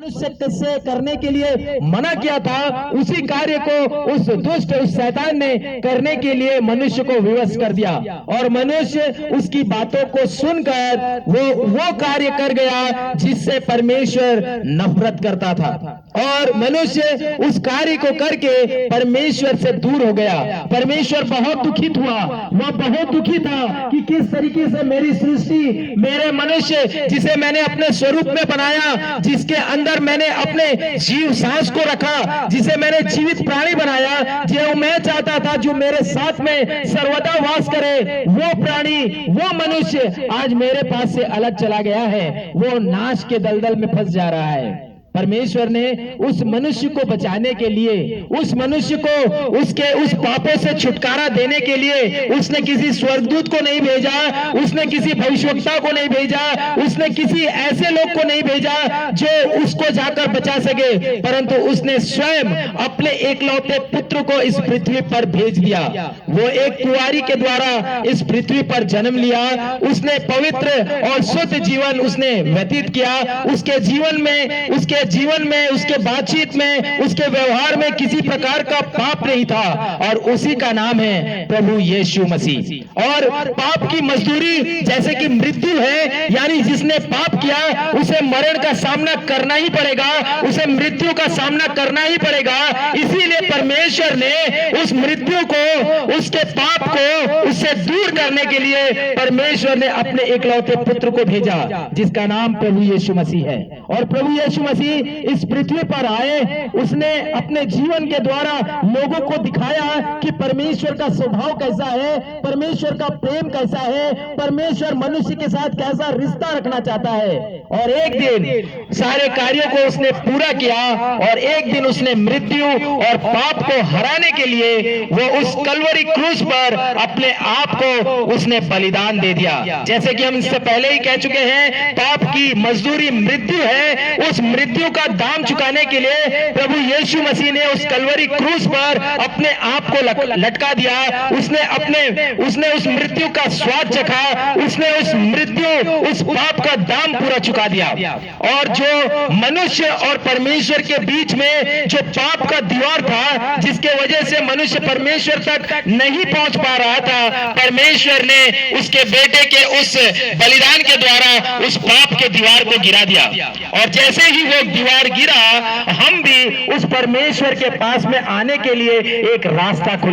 मनुष्य से करने के लिए मना किया था, उसी कार्य को उस दुष्ट उस शैतान ने करने के लिए मनुष्य को विवश कर दिया और मनुष्य उसकी बातों को सुनकर वो कार्य कर गया जिससे परमेश्वर नफरत करता था और मनुष्य उस कार्य को करके परमेश्वर से दूर हो गया। परमेश्वर बहुत दुखित हुआ, वह बहुत दुखी था कि किस तरीके से मेरी सृष्टि, मेरे मनुष्य जिसे मैंने अपने स्वरूप में बनाया, जिसके अंदर मैंने अपने जीव सांस को रखा, जिसे मैंने जीवित प्राणी बनाया, जो मैं चाहता था जो मेरे साथ में सर्वदा वास करे, वो प्राणी, वो मनुष्य आज मेरे पास से अलग चला गया है, वो नाश के दलदल में फंस जा रहा है। परमेश्वर ने उस मनुष्य को बचाने के लिए, उस मनुष्य को उसके उस पापों से छुटकारा देने के लिए उसने किसी स्वर्गदूत को नहीं भेजा, उसने किसी भविष्यवक्ता को नहीं भेजा, उसने किसी ऐसे लोग को नहीं भेजा जो उसको जाकर बचा सके, परंतु उसने स्वयं अपने एकलौते पुत्र को इस पृथ्वी पर भेज दिया। वो एक कुंवारी के द्वारा इस पृथ्वी पर जन्म लिया, उसने पवित्र और शुद्ध जीवन उसने व्यतीत किया, उसके जीवन में उसके बातचीत में, उसके व्यवहार में किसी प्रकार का पाप नहीं था और उसी का नाम है प्रभु यीशु मसीह। और पाप की मजदूरी जैसे कि मृत्यु है, यानी जिसने पाप किया उसे मरण का सामना करना ही पड़ेगा, उसे मृत्यु का सामना करना ही पड़ेगा। इसीलिए परमेश्वर ने उस मृत्यु को, उसके पाप को उससे दूर करने के लिए परमेश्वर ने अपने एकलौते पुत्र को भेजा जिसका नाम प्रभु यीशु मसीह है। और प्रभु यीशु मसीह इस पृथ्वी पर आए, उसने अपने जीवन के द्वारा लोगों को दिखाया कि परमेश्वर का स्वभाव कैसा है, परमेश्वर का प्रेम कैसा है, परमेश्वर मनुष्य के साथ कैसा रिश्ता रखना चाहता है। और एक दिन सारे कार्यों को उसने पूरा किया और एक दिन उसने मृत्यु और पाप को हराने के लिए वो उस कलवरी क्रूस पर अपने आप को उसने बलिदान दे दिया। जैसे कि हम इससे पहले ही कह चुके हैं, पाप की मजदूरी मृत्यु है, उस मृत्यु का दाम चुकाने के लिए प्रभु यीशु मसीह ने उस कलवरी क्रूस पर अपने आप को लटका दिया। उसने उस मृत्यु का स्वाद चखा, उसने उस मृत्यु, उस पाप का दाम पूरा चुका दिया। और जो मनुष्य और परमेश्वर के बीच में जो पाप का दीवार था, जिसके वजह से मनुष्य परमेश्वर तक नहीं पहुंच पा रहा था, परमेश्वर ने उसके बेटे के उस बलिदान के द्वारा उस पाप के दीवार को गिरा दिया। और जैसे ही वो दीवार गिरा, हम भी उस परमेश्वर के पास में आने के लिए एक रास्ता खुल गया।